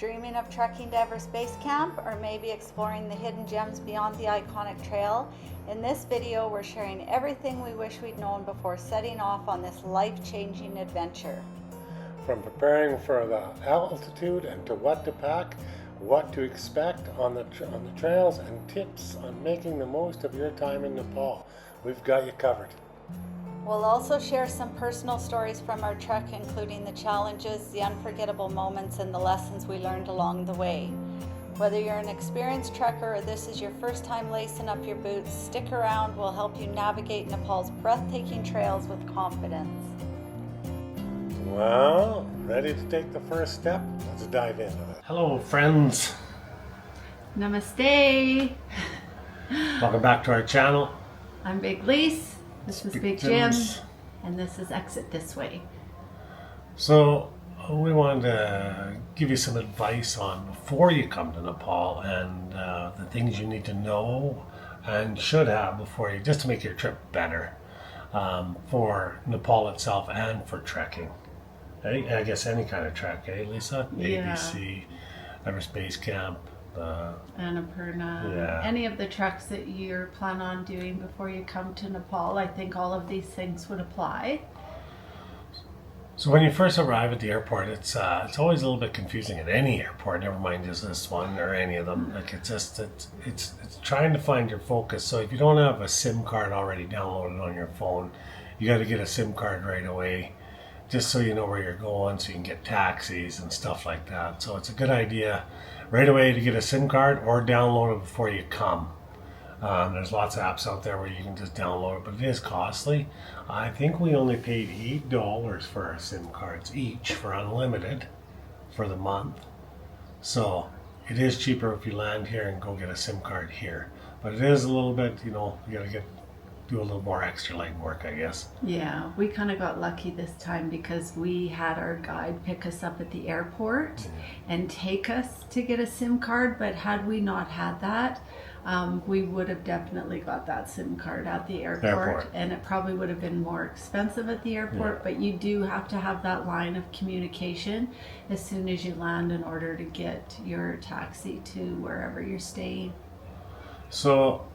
dreaming of trekking to Everest Base Camp, or maybe exploring the hidden gems beyond the iconic trail? In this video, we're sharing everything we wish we'd known before setting off on this life-changing adventure. From preparing for the altitude and to what to pack, what to expect on the trails, and tips on making the most of your time in Nepal. We've got you covered. We'll also share some personal stories from our trek, including the challenges, the unforgettable moments, and the lessons we learned along the way. Whether you're an experienced trekker or this is your first time lacing up your boots, stick around. We'll help you navigate Nepal's breathtaking trails with confidence. Well, ready to take the first step? Let's dive into it. Hello, friends. Namaste. Welcome back to our channel. I'm Big Lise. This is Big Jim, and this is Exit This Way. So we wanted to give you some advice on before you come to Nepal and the things you need to know and should have before you, just to make your trip better for Nepal itself and for trekking. I guess any kind of trek, Lisa? Yeah. ABC, Everest Base Camp. Annapurna, yeah. Any of the treks that you're plan on doing before you come to Nepal, I think all of these things would apply. So when you first arrive at the airport, it's always a little bit confusing at any airport. Never mind just this one or any of them. Like it's trying to find your focus. So if you don't have a SIM card already downloaded on your phone, you got to get a SIM card right away, just so you know where you're going, so you can get taxis and stuff like that. So it's a good idea right away to get a SIM card or download it before you come. There's lots of apps out there where you can just download it, but it is costly. I think we only paid $8 for our SIM cards each for unlimited for the month. So it is cheaper if you land here and go get a SIM card here. But it is a little bit, you gotta do a little more extra legwork, I guess. Yeah, we kind of got lucky this time because we had our guide pick us up at the airport and take us to get a SIM card. But had we not had that, we would have definitely got that SIM card at the airport. And it probably would have been more expensive at the airport. But you do have to have that line of communication as soon as you land in order to get your taxi to wherever you're staying. So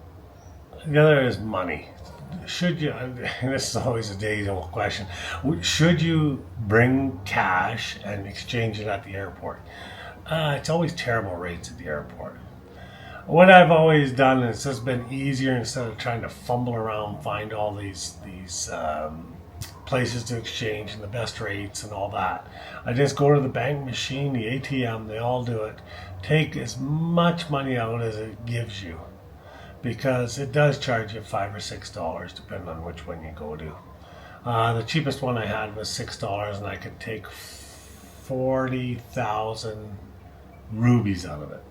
the other is money. Should you, and this is always a day-old question, should you bring cash and exchange it at the airport? It's always terrible rates at the airport. What I've always done, and it's just been easier instead of trying to fumble around, find all these places to exchange and the best rates and all that. I just go to the bank machine, the ATM, they all do it. Take as much money out as it gives you, because it does charge you $5 or $6 depending on which one you go to. The cheapest one I had was $6, and I could take 40,000 rupees out of it,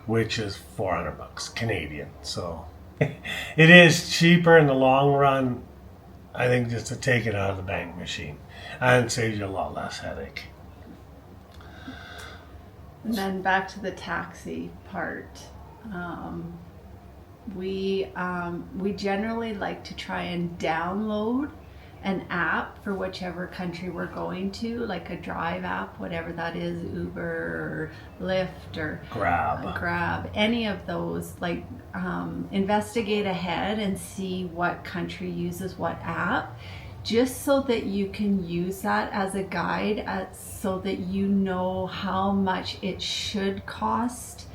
which is $400 Canadian. So it is cheaper in the long run, I think, just to take it out of the bank machine, and it saves you a lot less headache. And then back to the taxi part. We generally like to try and download an app for whichever country we're going to, like a drive app, whatever that is, Uber or Lyft or Grab, any of those. Like investigate ahead and see what country uses what app, just so that you can use that as a guide, so that you know how much it should cost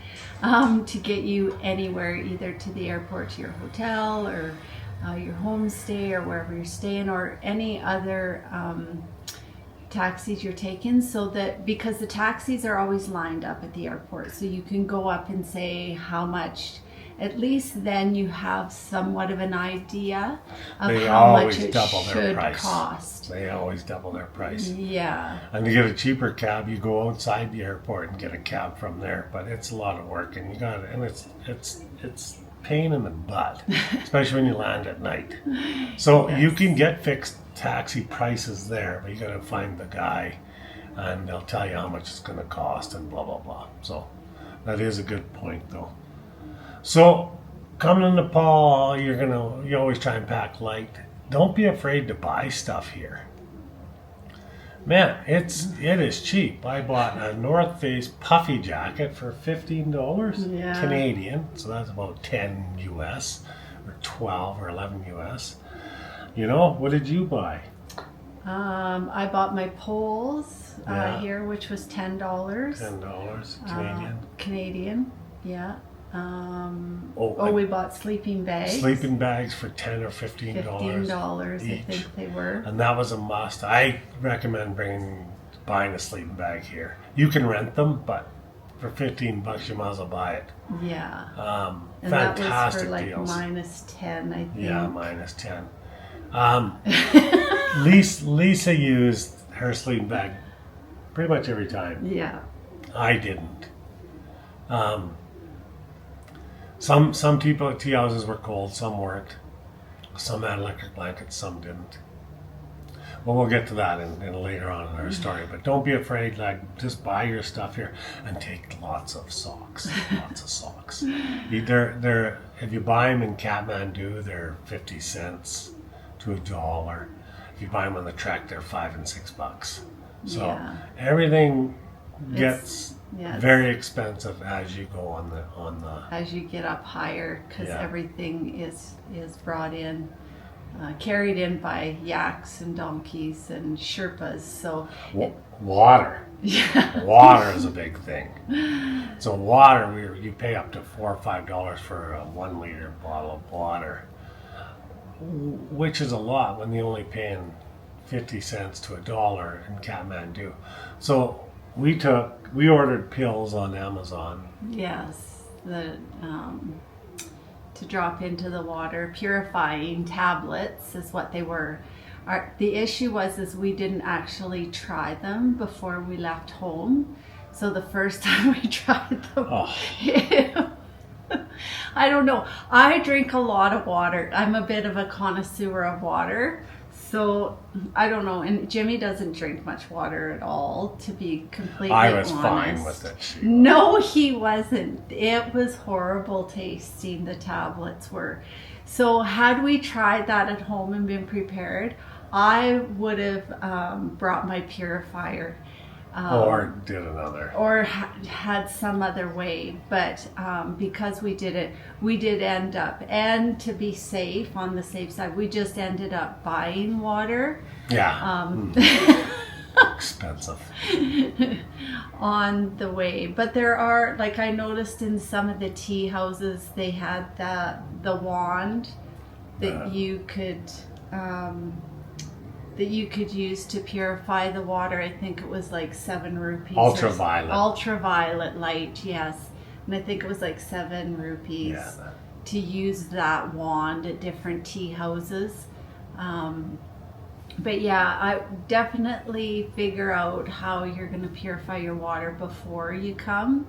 to get you anywhere, either to the airport, to your hotel, or your homestay, or wherever you're staying, or any other taxis you're taking. So that, because the taxis are always lined up at the airport, so you can go up and say how much. At least then you have somewhat of an idea of how much it should cost. They always double their price. Yeah. And to get a cheaper cab, you go outside the airport and get a cab from there. But it's a lot of work, and it's pain in the butt, especially when you land at night. So you can get fixed taxi prices there, but you got to find the guy, and they'll tell you how much it's going to cost and blah blah blah. So that is a good point, though. So coming to Nepal, you always try and pack light. Don't be afraid to buy stuff here. Man, it is cheap. I bought a North Face puffy jacket for $15 Yeah. Canadian, so that's about 10 US or 12 or 11 US. You know, what did you buy? I bought my poles Yeah. here, which was $10. $10 Canadian. Canadian, yeah. Oh, We bought sleeping bags. Sleeping bags for $10 or $15 $15, I each. think they were. And that was a must. I recommend buying a sleeping bag here. You can rent them, but for $15 you might as well buy it. Yeah. And Fantastic that was for like deals. -10, I think. Yeah, -10. Lisa used her sleeping bag pretty much every time. Yeah. I didn't. Some people at tea houses were cold, some weren't. Some had electric blankets, some didn't. Well, we'll get to that in later on in our story. But don't be afraid. Like, just buy your stuff here and take lots of socks. Lots of socks. They're if you buy them in Kathmandu, they're 50 cents to $1. If you buy them on the trek, they're $5 and $6. So Yeah. everything gets Yeah, very expensive as you go on the as you get up higher, because Yeah. everything is brought in, carried in by yaks and donkeys and Sherpas. So water. yeah, Water is a big thing. So water, you pay up to $4 or $5 for a 1 liter bottle of water, which is a lot when you're only paying 50 cents to $1 in Kathmandu. So we ordered pills on Amazon. yes, to drop into the water, purifying tablets is what they were. The issue was we didn't actually try them before we left home. So the first time we tried them, I don't know. I drink a lot of water. I'm a bit of a connoisseur of water. So I don't know. And Jimmy doesn't drink much water at all, to be completely honest. I was fine with it. No, he wasn't. It was horrible tasting, the tablets were. So had we tried that at home and been prepared, I would have brought my purifier. Or did another. Or had some other way. But because we did it, we did end up, and to be safe, on the safe side, we just ended up buying water. Yeah. Expensive. On the way. But there are, like, I noticed in some of the tea houses, they had the wand that you could use to purify the water. I think it was like 7 rupees. Ultraviolet light, yes. And I think it was like 7 rupees to use that wand at different tea houses. But yeah, I definitely figure out how you're going to purify your water before you come,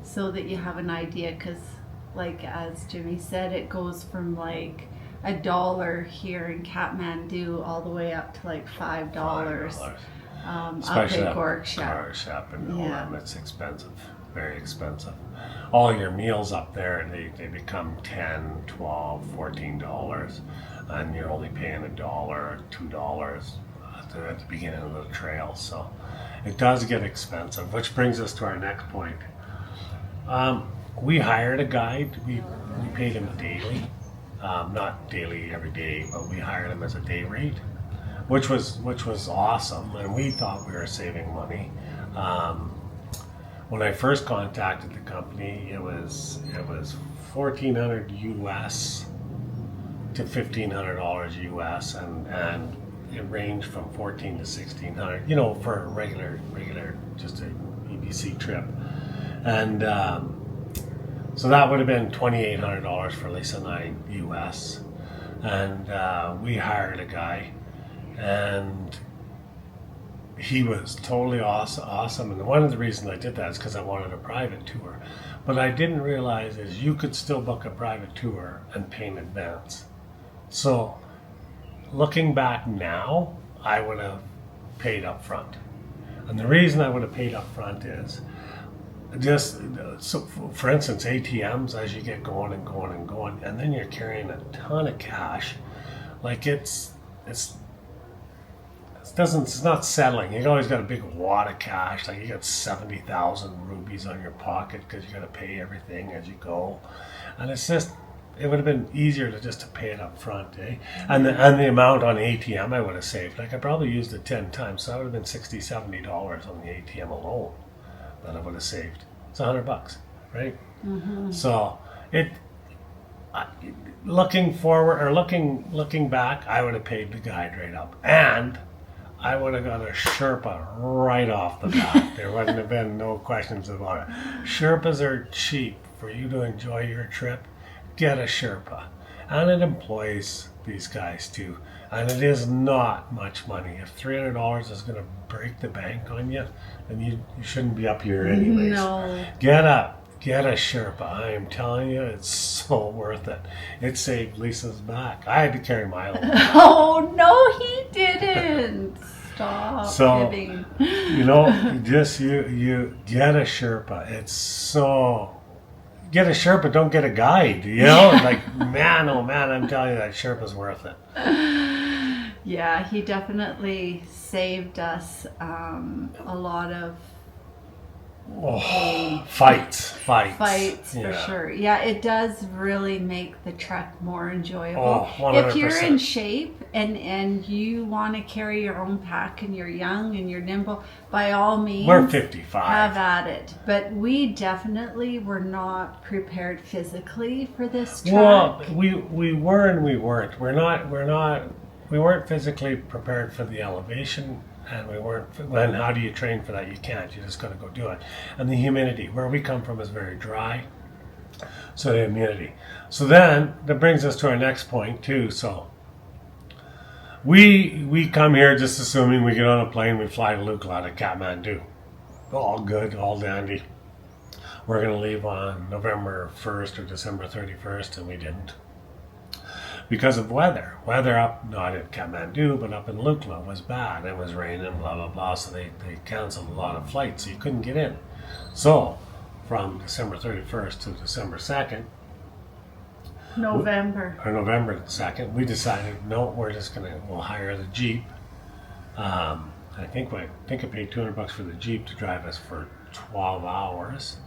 so that you have an idea. Because, like, as Jimmy said, it goes from like $1 here in Kathmandu all the way up to like $5. Especially up in Gorkshap and Olam, it's expensive, very expensive. All your meals up there, they become $10, $12, $14, and you're only paying $1 or $2 at the beginning of the trail. So it does get expensive, which brings us to our next point. We hired a guide. We paid him daily. Not daily every day, but we hired him as a day rate, which was awesome, and we thought we were saving money. When I first contacted the company, it was $1,400 US to $1,500 US, and it ranged from $1,400 to $1,600. You know, for a regular just a EBC trip, and. So that would have been $2,800 for Lisa and I US, and we hired a guy, and he was totally awesome. And one of the reasons I did that is because I wanted a private tour, but I didn't realize is you could still book a private tour and pay in advance. So looking back now, I would have paid up front, and the reason I would have paid up front is. Just so, for instance, ATMs, as you get going and going and going, and then you're carrying a ton of cash, like it's it's not settling. You always got a big wad of cash. Like you got 70,000 rupees on your pocket because you got to pay everything as you go, and it's just. It would have been easier to pay it up front, eh? And the amount on ATM I would have saved. Like I probably used it 10 times, so that would have been $60, $70 on the ATM alone that I would have saved. It's $100, right? Mm-hmm. So looking forward or looking back, I would have paid the guide right up, and I would have got a Sherpa right off the bat. There wouldn't have been no questions about it. Sherpas are cheap for you to enjoy your trip. Get a Sherpa, and it employs these guys too, and it is not much money. If $300 is going to break the bank on you, then you shouldn't be up here anyways. No. Get a Sherpa. I am telling you, it's so worth it. It saved Lisa's back. I had to carry my own. Oh no, he didn't. Stop kidding. You get a Sherpa. It's so. Get a Sherpa, don't get a guide, you know? Like, man, oh man, I'm telling you, that Sherpa's worth it. Yeah, he definitely saved us a lot of fights for sure. Yeah, it does really make the trek more enjoyable. 100%. If you're in shape and you want to carry your own pack and you're young and you're nimble, by all means, we're 55. Have at it. But we definitely were not prepared physically for this trek. Well, we were and we weren't. We weren't physically prepared for the elevation. And we weren't. And how do you train for that? You can't. You just got to go do it. And the humidity, where we come from, is very dry. So the humidity. So then that brings us to our next point too. So we come here just assuming we get on a plane, we fly to Lukla to Kathmandu. All good, all dandy. We're going to leave on November 1st or December 31st, and we didn't. Because of weather. Weather up, not in Kathmandu, but up in Lukla was bad. It was raining, blah, blah, blah. So they canceled a lot of flights, so you couldn't get in. So from December 31st to December 2nd, November 2nd, we decided, no, we'll hire the Jeep. I think I paid $200 for the Jeep to drive us for 12 hours.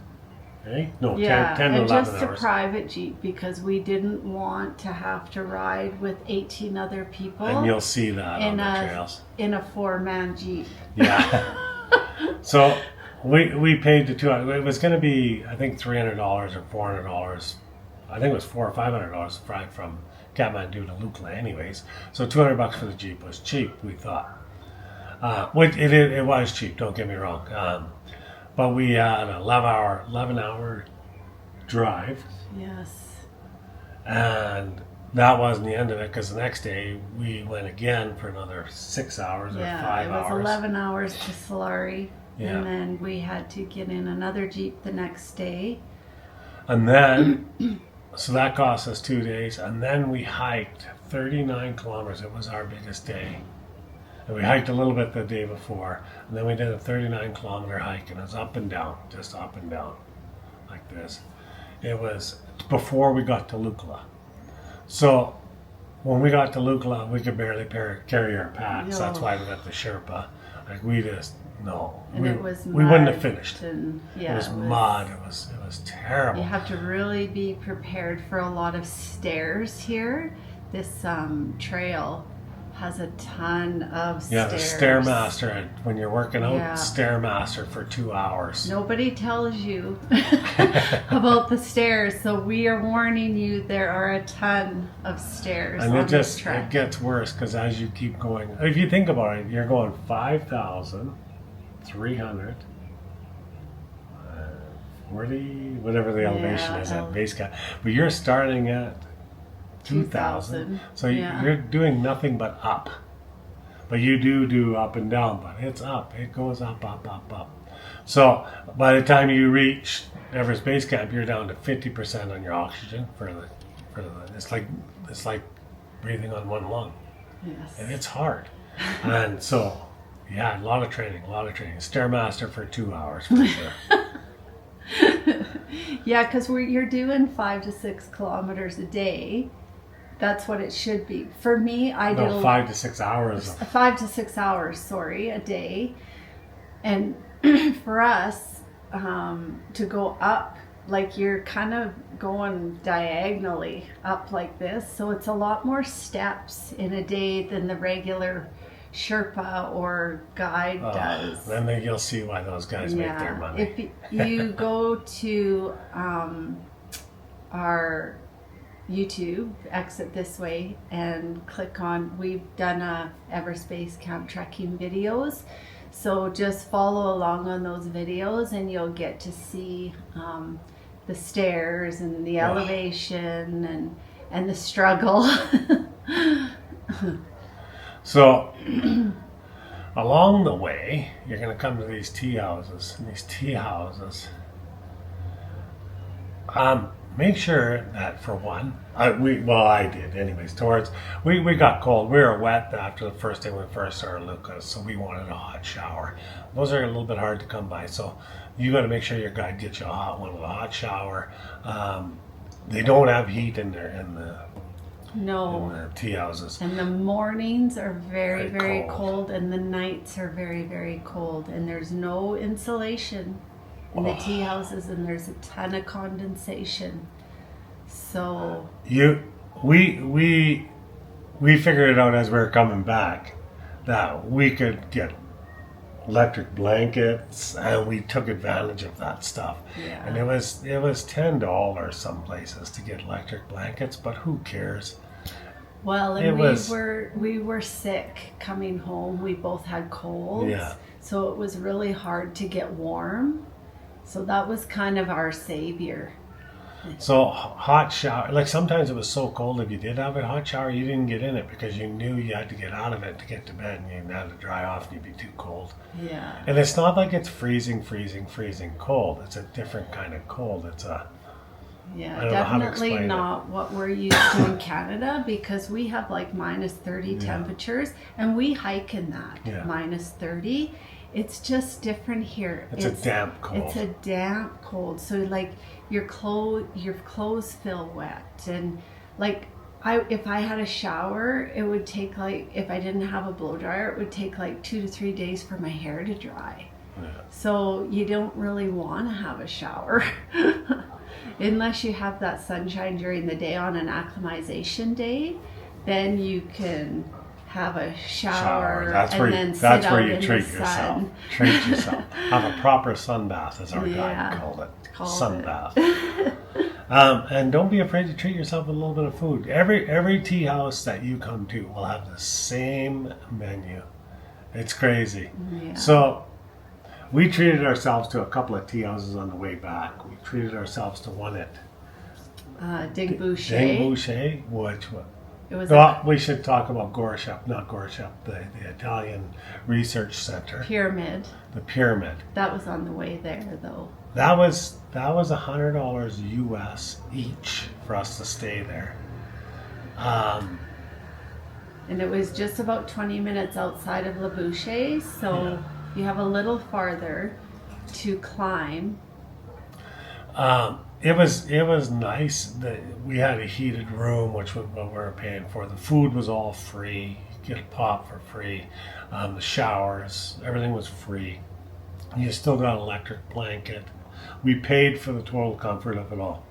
Eh? No, yeah, 10 to 11 just hours. a private Jeep because we didn't want to have to ride with 18 other people. And you'll see that on the trails. In a 4-man Jeep. Yeah. So we paid the $200. It was going to be, I think, $300 or $400. I think it was $400 or $500 to fly from Kathmandu to Lukla anyways. So $200 for the Jeep was cheap, we thought. It was cheap, don't get me wrong. But we had an 11-hour drive. Yes. And that wasn't the end of it, because the next day we went again for another 6 hours or 5 hours. Yeah, it was 11 hours to Solari. Yeah. And then we had to get in another Jeep the next day. And then, so that cost us 2 days. And then we hiked 39 kilometers. It was our biggest day. And we hiked a little bit the day before, and then we did a 39-kilometer hike, and it was up and down, just up and down, like this. It was before we got to Lukla. So when we got to Lukla, we could barely carry our packs. That's why we got the Sherpa. Like we just And it was mud, we wouldn't have finished. And, it was mud. It was terrible. You have to really be prepared for a lot of stairs here. This trail has a ton of stairs. Yeah, the Stairmaster. When you're working out, Stairmaster for 2 hours. Nobody tells you about the stairs, so we are warning you. There are a ton of stairs and on this trek. It gets worse because as you keep going, if you think about it, you're going 5,300, 40, whatever the elevation is at base camp, but you're starting at 2,000. So you're doing nothing but up. But you do up and down, but it's up. It goes up, up, up, up. So by the time you reach Everest Base Camp, you're down to 50% on your oxygen it's like breathing on one lung. Yes. And it's hard. And so a lot of training. Stairmaster for 2 hours for sure. Yeah, because you're doing 5 to 6 kilometers a day. That's what it should be. For me, I did 5 to 6 hours. 5 to 6 hours, sorry, a day. And for us, to go up, like you're kind of going diagonally up like this. So it's a lot more steps in a day than the regular Sherpa or guide does. Then you'll see why those guys make their money. If you go to our YouTube, Exit This Way, and click on, we've done a Everest Base Camp trekking videos. So just follow along on those videos and you'll get to see the stairs and the elevation and the struggle. So along the way, you're going to come to these tea houses. And these tea houses, make sure that for one, I did anyways. We got cold. We were wet after the first day we first started Lucas, so we wanted a hot shower. Those are a little bit hard to come by, so you got to make sure your guide gets you a hot one with a hot shower. They don't have heat in the tea houses. And the mornings are very, very cold. cold, and the nights are very, very cold, and there's no insulation in the tea houses, and there's a ton of condensation. So we figured it out as we were coming back that we could get electric blankets, and we took advantage of that stuff. Yeah. And it was $10 some places to get electric blankets, but who cares? Well, and we were sick coming home. We both had colds. Yeah. So it was really hard to get warm. So that was kind of our savior. So hot shower, like sometimes it was so cold, if you did have a hot shower, you didn't get in it because you knew you had to get out of it to get to bed, and you had to dry off and you'd be too cold. Yeah. And it's not like it's freezing cold. It's a different kind of cold. It's definitely not what we're used to in Canada, because we have like minus 30 temperatures, and we hike in that minus 30. It's just different here. It's a damp cold. It's a damp cold. So like your clothes feel wet, and like if I had a shower, it would take like, if I didn't have a blow dryer, it would take like 2 to 3 days for my hair to dry. Yeah. So you don't really want to have a shower unless you have that sunshine during the day on an acclimatization day. Then you can have a shower. That's where you treat yourself. Treat yourself. Have a proper sun bath, as our guide called it. Sun bath. And don't be afraid to treat yourself with a little bit of food. Every tea house that you come to will have the same menu. It's crazy. Yeah. So we treated ourselves to a couple of tea houses on the way back. We treated ourselves to one at Ding Boucher. Ding Boucher, which was... we should talk about not Gorshep, the Italian Research Center. Pyramid. The Pyramid. That was on the way there, though. That was $100 US each for us to stay there. And it was just about 20 minutes outside of Le Boucher, so you have a little farther to climb. It was nice that we had a heated room, which was what we were paying for. The food was all free. You get a pot for free. The showers, everything was free. You still got an electric blanket. We paid for the total comfort of it all.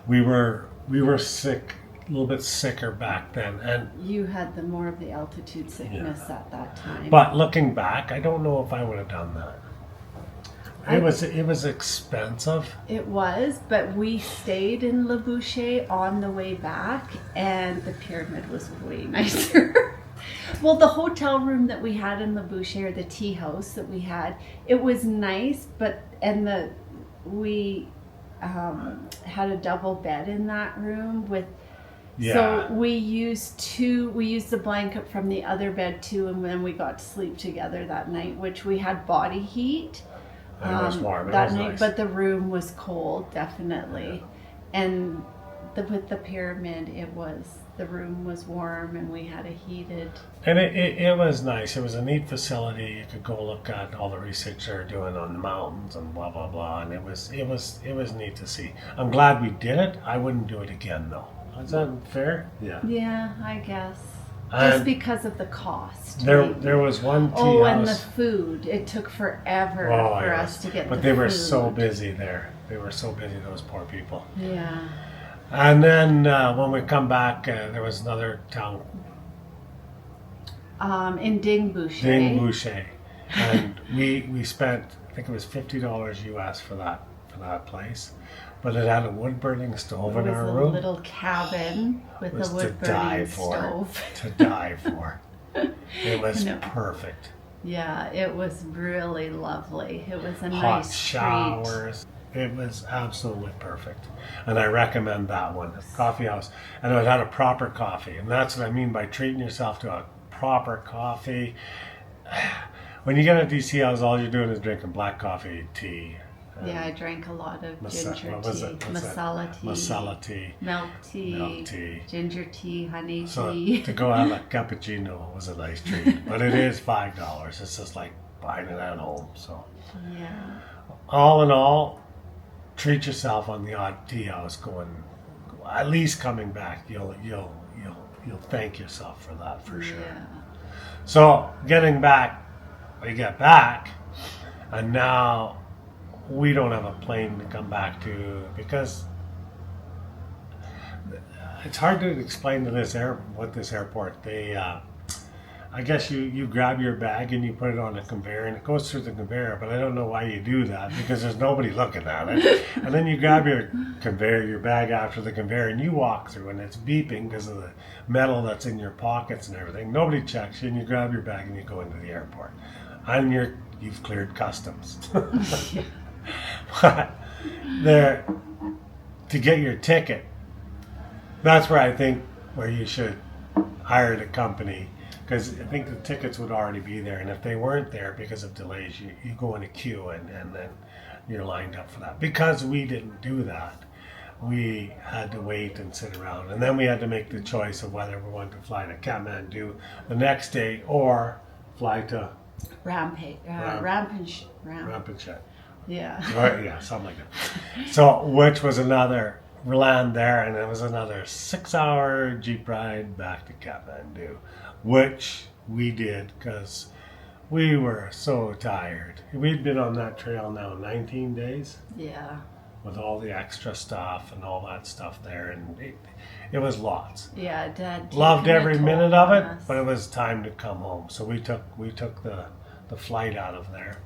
We were sick, a little bit sicker back then, and you had more of the altitude sickness at that time. But looking back, I don't know if I would have done that. It was expensive. It was, but we stayed in Le Boucher on the way back, and the Pyramid was way nicer. Well, the hotel room that we had in Le Boucher, the tea house that we had, it was nice, we had a double bed in that room with. Yeah. So we used the blanket from the other bed too, and then we got to sleep together that night, which we had body heat. It was warm. That night, nice. But the room was cold, definitely. Yeah. And with the Pyramid, the room was warm, and we had a heated. And it was nice. It was a neat facility. You could go look at all the research they're doing on the mountains and blah blah blah. And it was neat to see. I'm glad we did it. I wouldn't do it again though. Is that fair? Yeah. Yeah, I guess. And Just because of the cost. there was one tea Oh, house. and the food. It took forever for us to get the food. But they were so busy there. They were so busy, those poor people. Yeah. And then when we come back, there was another town, In Dingbouché. Dingbouché, and we spent, I think it was $50 US for that place, but it had a wood burning stove in our It was a room. little cabin with a wood burning stove. To die for. It was perfect. Yeah, it was really lovely. It was a Hot nice showers. It was absolutely perfect. And I recommend that one. Coffee house. And it had a proper coffee. And that's what I mean by treating yourself to a proper coffee. When you get at these tea houses, all you're doing is drinking black coffee, tea. Yeah, I drank a lot of ginger tea, masala tea, milk tea, ginger tea, honey tea. To go have a cappuccino was a nice treat. But it is $5. It's just like buying it at home. So yeah. all in all, treat yourself on the odd tea house going. At least coming back, you'll thank yourself for that for sure. Yeah. So getting back, we get back, and now we don't have a plane to come back to because it's hard to explain to this airport. They, I guess you grab your bag and you put it on a conveyor and it goes through the conveyor, but I don't know why you do that because there's nobody looking at it. And then you grab your bag after the conveyor and you walk through and it's beeping because of the metal that's in your pockets and everything. Nobody checks you and you grab your bag and you go into the airport. And you've cleared customs. But there, to get your ticket, that's where I think where you should hire the company, because I think the tickets would already be there, and if they weren't there because of delays, you go in a queue and then you're lined up for that. Because we didn't do that, we had to wait and sit around, and then we had to make the choice of whether we wanted to fly to Kathmandu the next day or fly to Rampage. Yeah. Right, yeah, something like that. So, which was another, we land there, and it was another 6-hour Jeep ride back to Kathmandu, which we did because we were so tired. We'd been on that trail now 19 days. Yeah. With all the extra stuff and all that stuff there, and it was lots. Yeah, Dad. Loved every minute of it, but it was time to come home. So we took the flight out of there.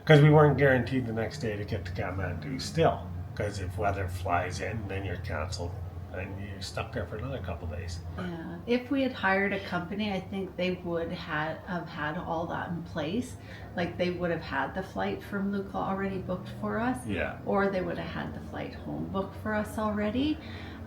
Because we weren't guaranteed the next day to get to Kathmandu still. Because if weather flies in, then you're canceled. And you're stuck there for another couple of days. Yeah. If we had hired a company, I think they would have had all that in place. Like they would have had the flight from Luca already booked for us. Yeah. Or they would have had the flight home booked for us already.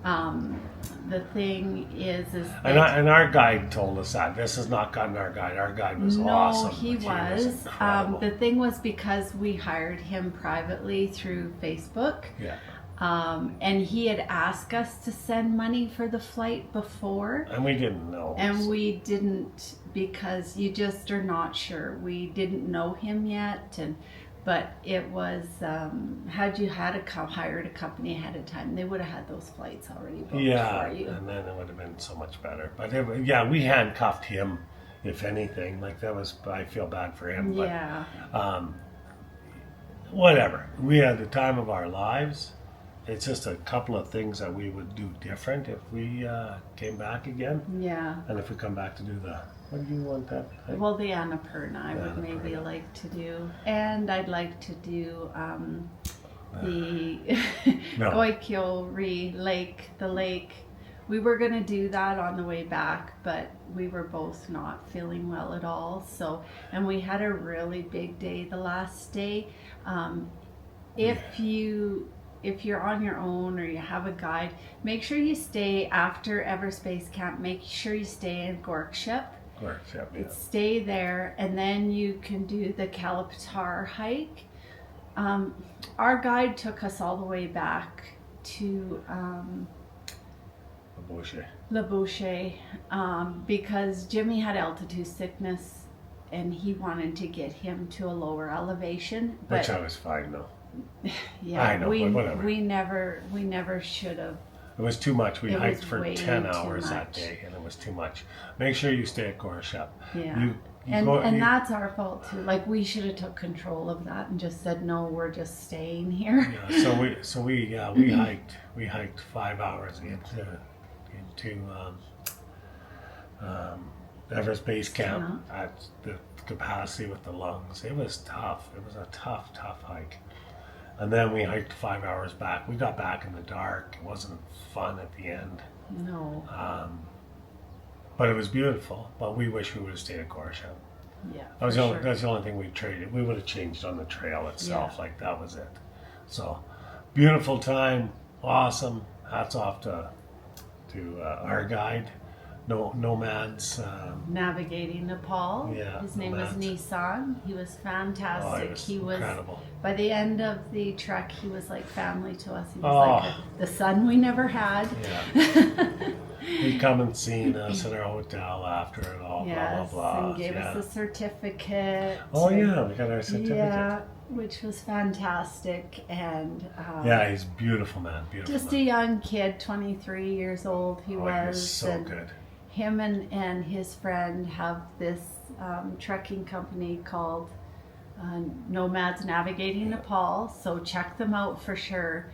The thing is and our guide told us that. This has not gotten our guide. Our guide was awesome. No, he was. The thing was because we hired him privately through Facebook. Yeah. And he had asked us to send money for the flight before. And we didn't know. And we didn't because you just are not sure. We didn't know him yet, but it was, had you hired a company ahead of time, they would have had those flights already booked for you. And then it would have been so much better. But we handcuffed him, if anything. Like I feel bad for him. But, yeah. Whatever. We had the time of our lives. It's just a couple of things that we would do different if we came back again. Yeah. And if we come back to do what do you want that? Well, the Annapurna I would maybe like to do. And I'd like to do the Goikyo Lake, the lake. We were going to do that on the way back, but we were both not feeling well at all. So, and we had a really big day the last day. If you're on your own or you have a guide, make sure you stay after Everest Base Camp. Make sure you stay in Gorkship. Yeah. Stay there, and then you can do the Kalapatar hike. Our guide took us all the way back to La Bouche, because Jimmy had altitude sickness, and he wanted to get him to a lower elevation. Which I was fine though. Yeah, I know, but whatever. We never should have It was too much. We It hiked was for way 10 too hours that much. day, and it was too much. Make sure you stay at Gorshep. Yeah. And that's our fault too. Like we should have took control of that and just said no, we're just staying here. Yeah, so we hiked 5 hours into Everest Base Camp at the capacity with the lungs. It was tough. It was a tough hike. And then we hiked 5 hours back. We got back in the dark. It wasn't fun at the end. No. But it was beautiful. But we wish we would have stayed at Gorshep. Yeah. That's the only thing we traded. We would have changed on the trail itself. Yeah. Like that was it. So beautiful time. Awesome. Hats off to our guide. Nomads. Navigating Nepal. Yeah, His name was Nissan. He was fantastic. He was incredible. By the end of the trek, he was like family to us. He was like the son we never had. Yeah. He'd come and seen us at our hotel after it all. Yes, blah blah blah. and gave us a certificate. Oh yeah, we got our certificate. Yeah, which was fantastic. And yeah, he's a beautiful man. Beautiful. Just a young kid, 23 years old. He was so good. Him and his friend have this trekking company called Nomads Navigating Nepal. So check them out for sure.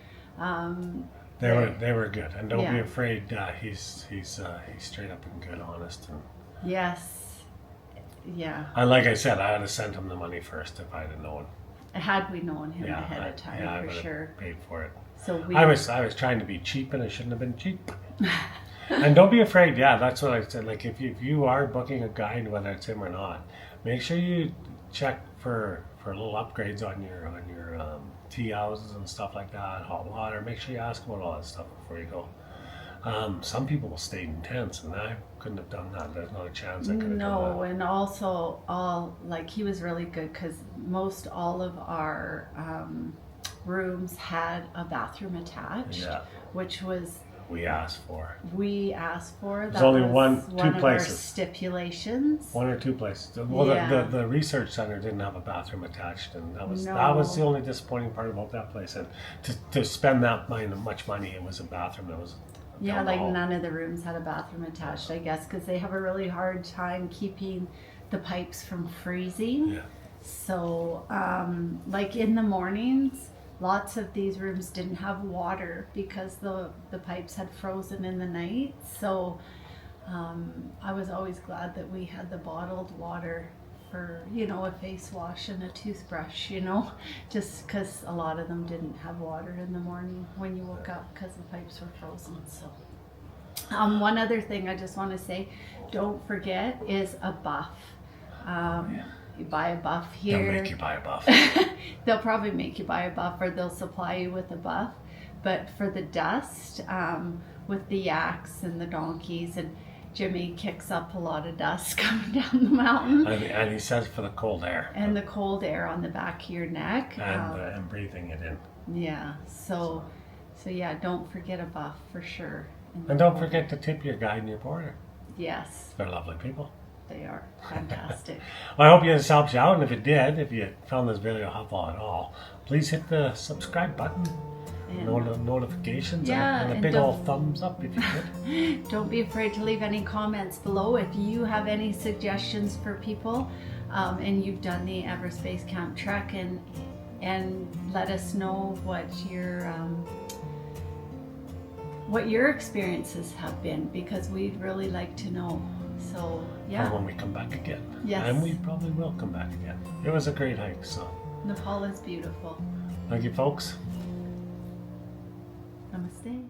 They were good, and don't be afraid. He's straight up and good, honest. And yes, yeah. And like I said, I would have sent him the money first if I'd have known. Had we known him ahead of time, I for would have sure. paid for it. So I was trying to be cheap, and it shouldn't have been cheap. And don't be afraid. Yeah, that's what I said. Like if you are booking a guide, whether it's him or not, make sure you check for little upgrades on your Teahouses and stuff like that, hot water. Make sure you ask about all that stuff before you go. Some people will stay in tents, and I couldn't have done that. There's not a chance I could have done that. No, and also he was really good because most all of our rooms had a bathroom attached, which was we asked for. That only was two one of our places. Stipulations. One or two places. Well, the research center didn't have a bathroom attached, and that was the only disappointing part about that place. And to spend that much money, it was a bathroom that was. Yeah, none of the rooms had a bathroom attached, I guess, because they have a really hard time keeping the pipes from freezing. Yeah. So, like in the mornings, lots of these rooms didn't have water because the pipes had frozen in the night. So, I was always glad that we had the bottled water for, a face wash and a toothbrush, just because a lot of them didn't have water in the morning when you woke up because the pipes were frozen. So, one other thing I just want to say, don't forget, is a buff. You buy a buff here. They'll make you buy a buff. They'll probably make you buy a buff, or they'll supply you with a buff. But for the dust, with the yaks and the donkeys, and Jimmy kicks up a lot of dust coming down the mountain. And he says for the cold air. And the cold air on the back of your neck. And breathing it in. Yeah. So yeah, don't forget a buff for sure. And don't forget to tip your guide and your porter. Yes. They're lovely people. They are fantastic. Well, I hope this helps you out, and if it did, if you found this video helpful at all, please hit the subscribe button, notifications, and a big old thumbs up if you could. Don't be afraid to leave any comments below if you have any suggestions for people, and you've done the Everest Base Camp trek, and let us know what your experiences have been, because we'd really like to know. So, yeah. For when we come back again. Yes. And we probably will come back again. It was a great hike, so. Nepal is beautiful. Thank you, folks. Namaste.